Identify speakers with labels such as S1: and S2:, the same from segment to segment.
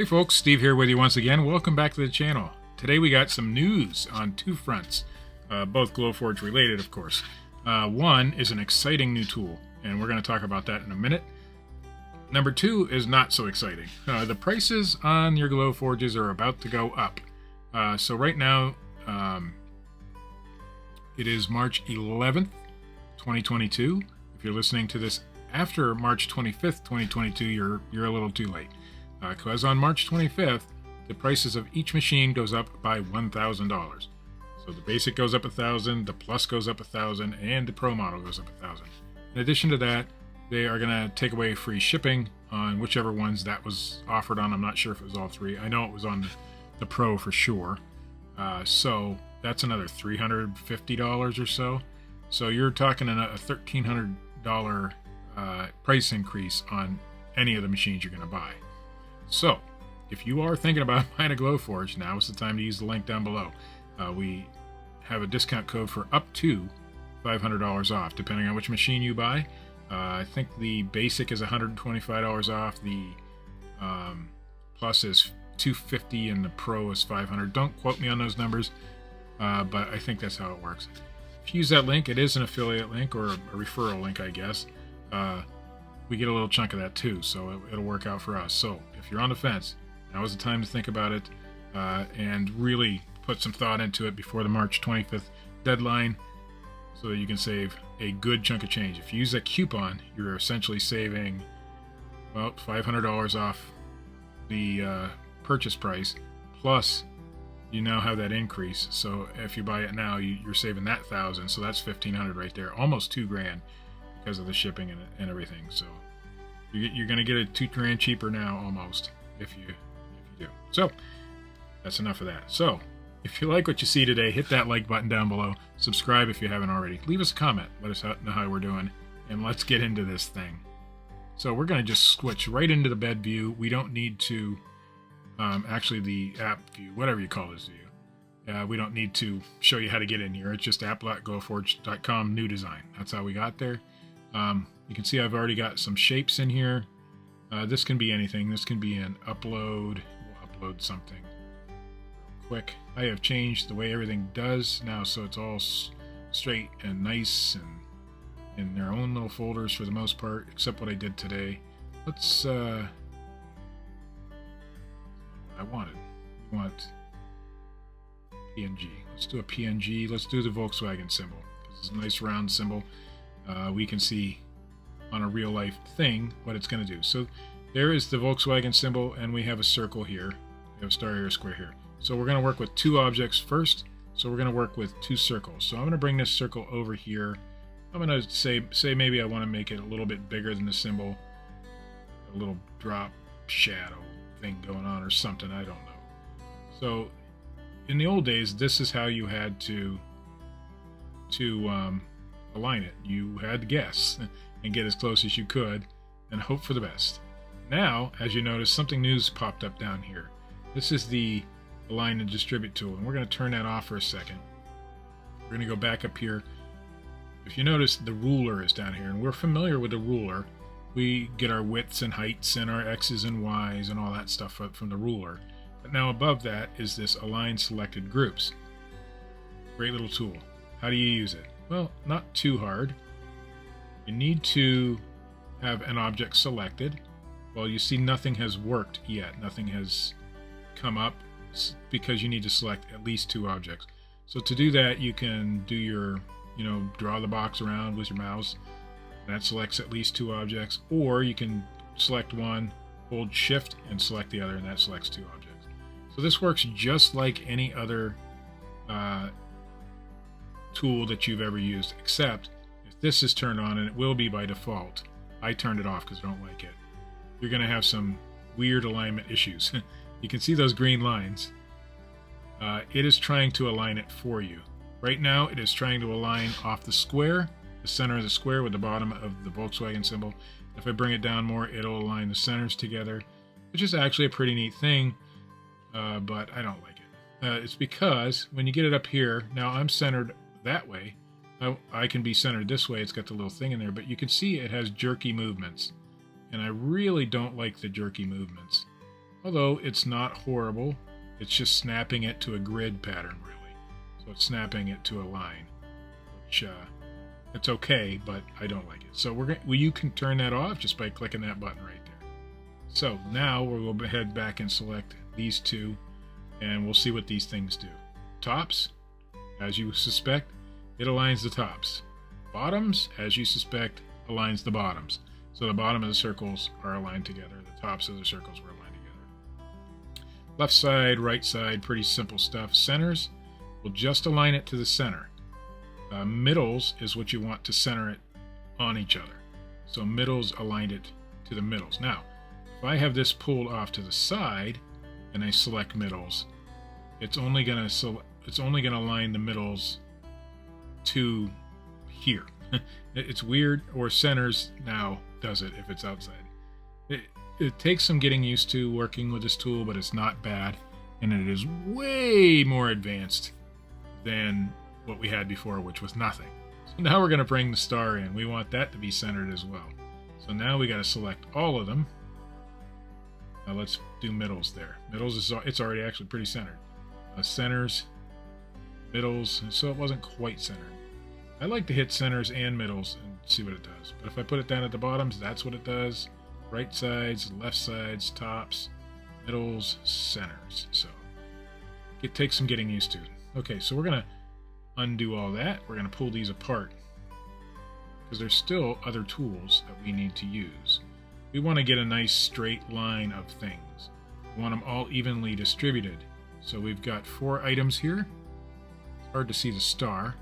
S1: Hey folks, Steve here with you once again. Welcome back to the channel. Today we got some news on two fronts, both Glowforge related, of course. One is an exciting new tool, and we're going to talk about that in a minute. Number two is not so exciting. The prices on your Glowforges are about to go up. So right now, it is March 11th, 2022. If you're listening to this after March 25th, 2022, you're a little too late. Because on March 25th, the prices of each machine goes up by $1,000. So the basic goes up $1,000, the plus goes up $1,000, and the pro model goes up $1,000. In addition to that, they are going to take away free shipping on whichever ones that was offered on. I'm not sure if it was all three. I know it was on the pro for sure. So that's another $350 or so. So you're talking a $1,300 price increase on any of the machines you're going to buy. So, if you are thinking about buying a Glowforge, now is the time to use the link down below. We have a discount code for up to $500 off, depending on which machine you buy. I think the basic is $125 off, the plus is $250, and the pro is $500. Don't quote me on those numbers, but I think that's how it works. If you use that link, it is an affiliate link or a referral link, I guess. We get a little chunk of that too, so it'll work out for us. So if you're on the fence, now is the time to think about it and really put some thought into it before the March 25th deadline so that you can save a good chunk of change. If you use that coupon, you're essentially saving about $500 off the purchase price, plus you now have that increase. So if you buy it now, you're saving that $1,000, so that's $1,500 right there, almost $2,000 because of the shipping and everything. So you're going to get it $2,000 cheaper now almost if you do. So that's enough of that. So if you like what you see today, hit that like button down below. Subscribe if you haven't already. Leave us a comment. Let us know how we're doing. And let's get into this thing. So we're going to just switch right into the bed view. We don't need to, actually the app view, whatever you call this view. We don't need to show you how to get in here. It's just app.glowforge.com new design. That's how we got there. You can see I've already got some shapes in here. This can be anything. This can be an upload. We'll upload something real quick. I have changed the way everything does now, so it's all straight and nice and in their own little folders for the most part, except what I did today. Let's what I wanted. We want PNG. Let's do a PNG. Let's do the Volkswagen symbol. This is a nice round symbol. We can see on a real life thing what it's going to do. So there is the Volkswagen symbol, and we have a circle here. We have a star here, a square here. So we're going to work with two objects first. So we're going to work with two circles. So I'm going to bring this circle over here. I'm going to say maybe I want to make it a little bit bigger than the symbol. A little drop shadow thing going on or something. I don't know. So in the old days, this is how you had to align it. You had to guess and get as close as you could and hope for the best. Now, as you notice, something new's popped up down here. This is the align and distribute tool, and we're going to turn that off for a second. We're going to go back up here. If you notice, the ruler is down here, and we're familiar with the ruler. We get our widths and heights and our X's and Y's and all that stuff from the ruler. But now above that is this align selected groups. Great little tool. How do you use it? Well, not too hard. You need to have an object selected. Well, you see nothing has worked yet. Nothing has come up because you need to select at least two objects. So to do that, you can do your, draw the box around with your mouse. That selects at least two objects. Or you can select one, hold shift, and select the other, and that selects two objects. So this works just like any other tool that you've ever used, except if this is turned on, and it will be by default. I turned it off because I don't like it. You're going to have some weird alignment issues. You can see those green lines. It is trying to align it for you. Right now, it is trying to align off the square, the center of the square with the bottom of the Volkswagen symbol. If I bring it down more, it'll align the centers together, which is actually a pretty neat thing, but I don't like it. It's because when you get it up here, now I'm centered that way. I can be centered this way. It's got the little thing in there, but you can see it has jerky movements, and I really don't like the jerky movements. Although it's not horrible, it's just snapping it to a grid pattern, really. So it's snapping it to a line, which it's okay, but I don't like it. So you can turn that off just by clicking that button right there. So now we'll head back and select these two, and we'll see what these things do. Tops, as you suspect, it aligns the tops. Bottoms, as you suspect, aligns the bottoms. So the bottom of the circles are aligned together. The tops of the circles were aligned together. Left side, right side, pretty simple stuff. Centers, we'll just align it to the center. Middles is what you want to center it on each other. So middles aligned it to the middles. Now, if I have this pulled off to the side and I select middles, it's only going to align the middles to here. It's weird, or centers now does it if it's outside. It takes some getting used to working with this tool, but it's not bad, and it is way more advanced than what we had before, which was nothing. So now we're going to bring the star in. We want that to be centered as well. So now we got to select all of them. Now let's do middles there. Middles it's already actually pretty centered. Centers, middles, so it wasn't quite centered. I like to hit centers and middles and see what it does. But if I put it down at the bottoms, that's what it does. Right sides, left sides, tops, middles, centers. So it takes some getting used to. Okay, so we're going to undo all that. We're going to pull these apart because there's still other tools that we need to use. We want to get a nice straight line of things. We want them all evenly distributed. So we've got 4 items here. It's hard to see the star.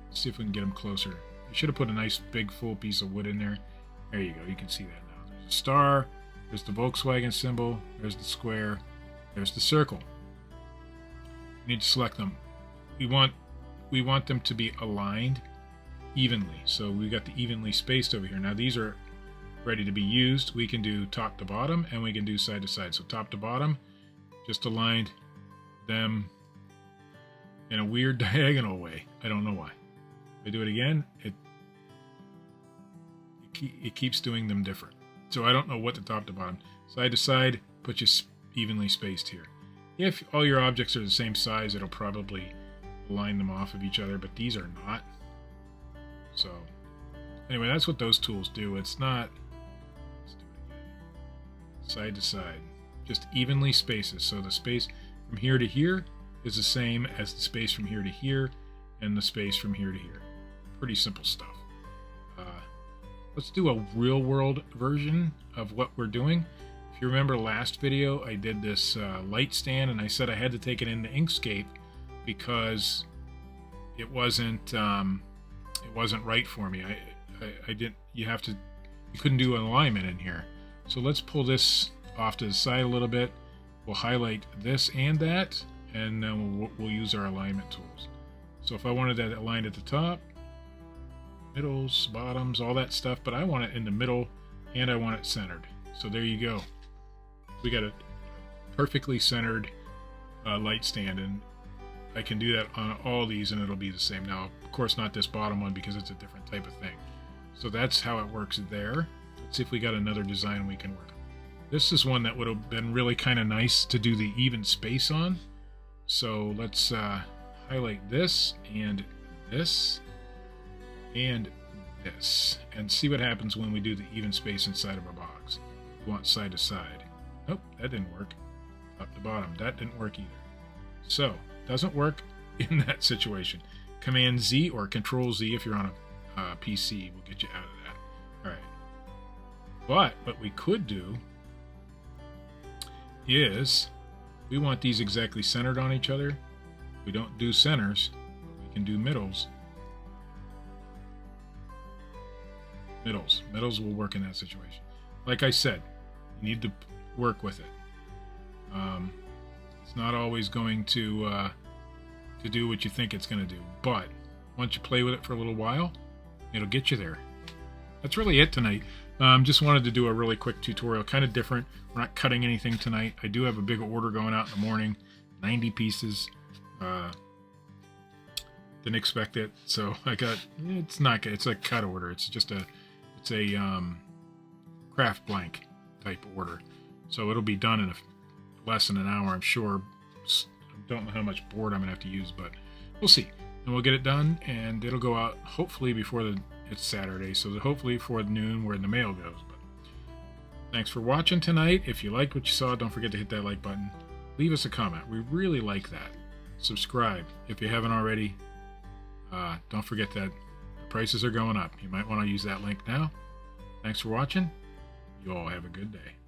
S1: Let's see if we can get them closer. I should have put a nice big full piece of wood in there. There you go. You can see that now. There's a star. There's the Volkswagen symbol. There's the square. There's the circle. We need to select them. We want them to be aligned evenly. So we got the evenly spaced over here. Now these are ready to be used. We can do top to bottom and we can do side to side. So top to bottom, just aligned them in a weird diagonal way. I don't know why. If I do it again, it keeps doing them different. So I don't know what the top to bottom. Side to side, put you evenly spaced here. If all your objects are the same size, it'll probably line them off of each other, but these are not. So anyway, that's what those tools do. It's not, let's do it again. Side to side, just evenly spaces. So the space from here to here is the same as the space from here to here and the space from here to here. Pretty simple stuff. Let's do a real world version of what we're doing. If you remember last video, I did this light stand and I said I had to take it into Inkscape because it wasn't right for me. I didn't. You couldn't do an alignment in here. So let's pull this off to the side a little bit. We'll highlight this and that, and then we'll use our alignment tools. So if I wanted that aligned at the top, middles, bottoms, all that stuff, but I want it in the middle and I want it centered. So there you go. We got a perfectly centered light stand, and I can do that on all these and it'll be the same. Now, of course, not this bottom one because it's a different type of thing. So that's how it works there. Let's see if we got another design we can work on. This is one that would have been really kind of nice to do the even space on. So let's highlight this and this and this and see what happens when we do the even space inside of a box. We want side to side. Nope, that didn't work. Top to bottom, that didn't work either. So, doesn't work in that situation. Command Z or Control Z if you're on a PC will get you out of that. Alright. But what we could do is we want these exactly centered on each other. We don't do centers, but we can do middles. Middles will work in that situation. Like I said, you need to work with it. It's not always going to do what you think it's going to do, but once you play with it for a little while, it'll get you there. That's really it tonight. Just wanted to do a really quick tutorial, kind of different. We're not cutting anything tonight. I do have a big order going out in the morning, 90 pieces. Didn't expect it, so it's a cut order. It's a craft blank type order. So it'll be done in less than an hour, I'm sure. Don't know how much board I'm gonna have to use, but we'll see. And we'll get it done, and it'll go out hopefully before it's Saturday, so hopefully before noon where the mail goes. But thanks for watching tonight. If you liked what you saw, don't forget to hit that like button. Leave us a comment. We really like that. Subscribe if you haven't already. Don't forget that the prices are going up. You might want to use that link now. Thanks for watching. You all have a good day.